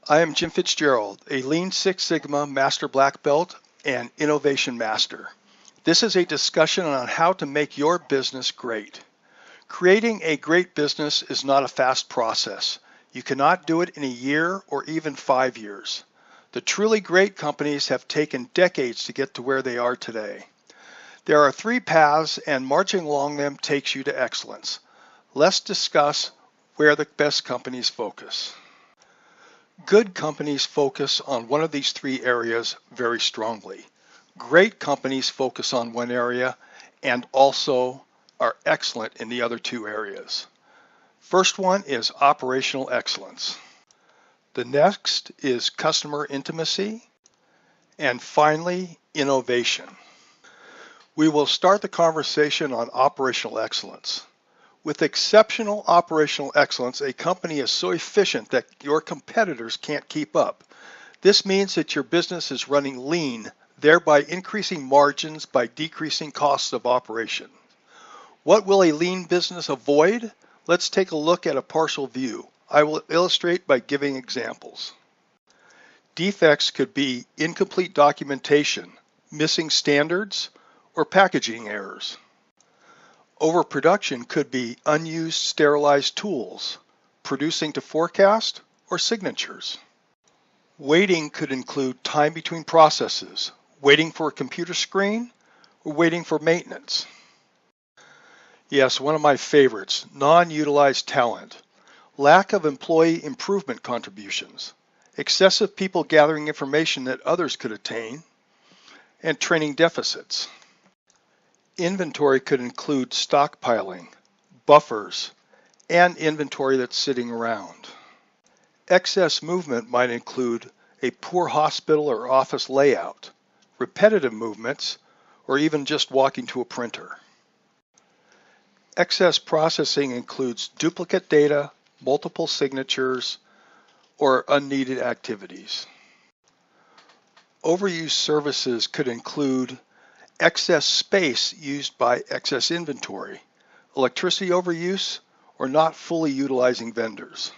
I am Jim Fitzgerald, a Lean Six Sigma Master Black Belt and Innovation Master. This is a discussion on how to make your business great. Creating a great business is not a fast process. You cannot do it in a year or even 5 years. The truly great companies have taken decades to get to where they are today. There are 3 paths, and marching along them takes you to excellence. Let's discuss where the best companies focus. Good companies focus on one of these 3 areas very strongly. Great companies focus on one area and also are excellent in the other 2 areas. First one is operational excellence. The next is customer intimacy. And finally, innovation. We will start the conversation on operational excellence. With exceptional operational excellence, a company is so efficient that your competitors can't keep up. This means that your business is running lean, thereby increasing margins by decreasing costs of operation. What will a lean business avoid? Let's take a look at a partial view. I will illustrate by giving examples. Defects could be incomplete documentation, missing standards, or packaging errors. Overproduction could be unused sterilized tools, producing to forecast, or signatures. Waiting could include time between processes, waiting for a computer screen, or waiting for maintenance. Yes, one of my favorites, non-utilized talent, lack of employee improvement contributions, excessive people gathering information that others could attain, and training deficits. Inventory could include stockpiling, buffers, and inventory that's sitting around. Excess movement might include a poor hospital or office layout, repetitive movements, or even just walking to a printer. Excess processing includes duplicate data, multiple signatures, or unneeded activities. Overused services could include excess space used by excess inventory, electricity overuse, or not fully utilizing vendors.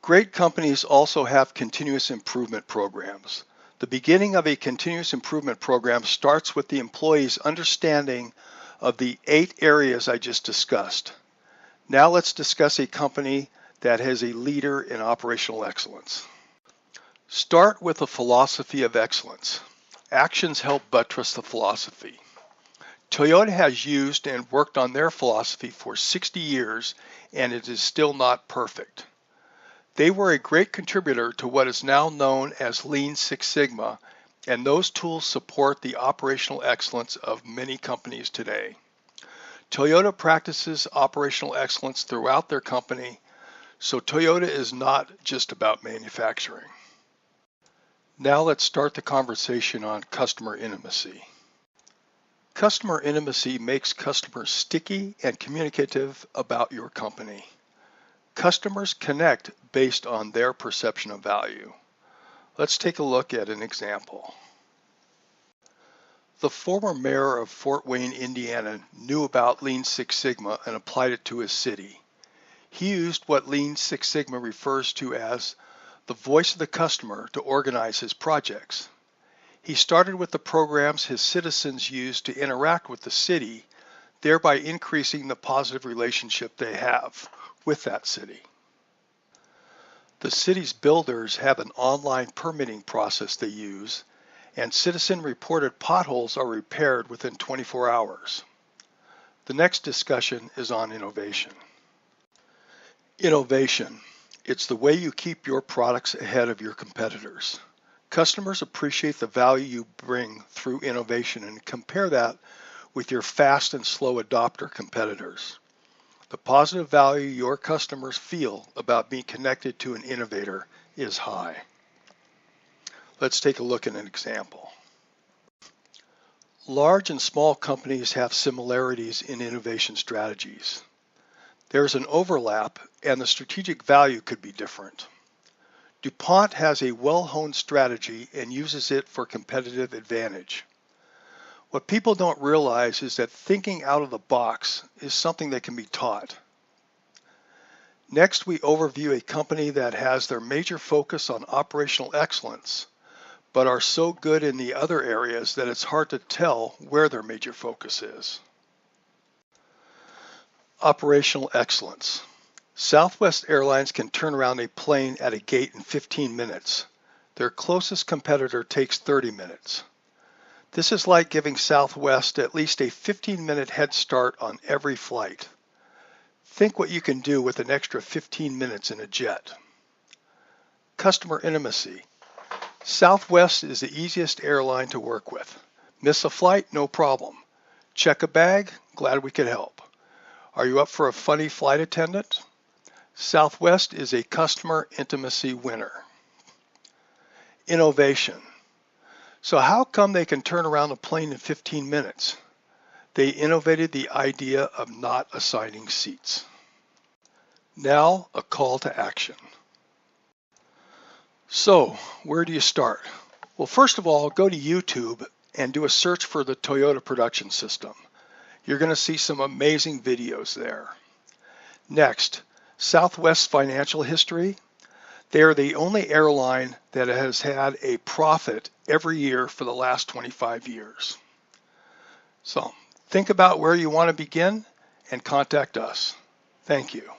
Great companies also have continuous improvement programs. The beginning of a continuous improvement program starts with the employees' understanding of the 8 areas I just discussed. Now let's discuss a company that has a leader in operational excellence. Start with a philosophy of excellence. Actions help buttress the philosophy. Toyota has used and worked on their philosophy for 60 years, and it is still not perfect. They were a great contributor to what is now known as Lean Six Sigma, and those tools support the operational excellence of many companies today. Toyota practices operational excellence throughout their company, so Toyota is not just about manufacturing. Now let's start the conversation on customer intimacy. Customer intimacy makes customers sticky and communicative about your company. Customers connect based on their perception of value. Let's take a look at an example. The former mayor of Fort Wayne, Indiana, knew about Lean Six Sigma and applied it to his city. He used what Lean Six Sigma refers to as the voice of the customer to organize his projects. He started with the programs his citizens used to interact with the city, thereby increasing the positive relationship they have with that city. The city's builders have an online permitting process they use, and citizen-reported potholes are repaired within 24 hours. The next discussion is on innovation. Innovation. It's the way you keep your products ahead of your competitors. Customers appreciate the value you bring through innovation and compare that with your fast and slow adopter competitors. The positive value your customers feel about being connected to an innovator is high. Let's take a look at an example. Large and small companies have similarities in innovation strategies. There's an overlap, and the strategic value could be different. DuPont has a well-honed strategy and uses it for competitive advantage. What people don't realize is that thinking out of the box is something that can be taught. Next, we overview a company that has their major focus on operational excellence, but are so good in the other areas that it's hard to tell where their major focus is. Operational excellence. Southwest Airlines can turn around a plane at a gate in 15 minutes. Their closest competitor takes 30 minutes. This is like giving Southwest at least a 15-minute head start on every flight. Think what you can do with an extra 15 minutes in a jet. Customer intimacy. Southwest is the easiest airline to work with. Miss a flight? No problem. Check a bag? Glad we could help. Are you up for a funny flight attendant? Southwest is a customer intimacy winner. Innovation. So how come they can turn around a plane in 15 minutes? They innovated the idea of not assigning seats. Now, a call to action. So, where do you start? Well, first of all, go to YouTube and do a search for the Toyota production system. You're going to see some amazing videos there. Next, Southwest's financial history. They are the only airline that has had a profit every year for the last 25 years. So, think about where you want to begin and contact us. Thank you.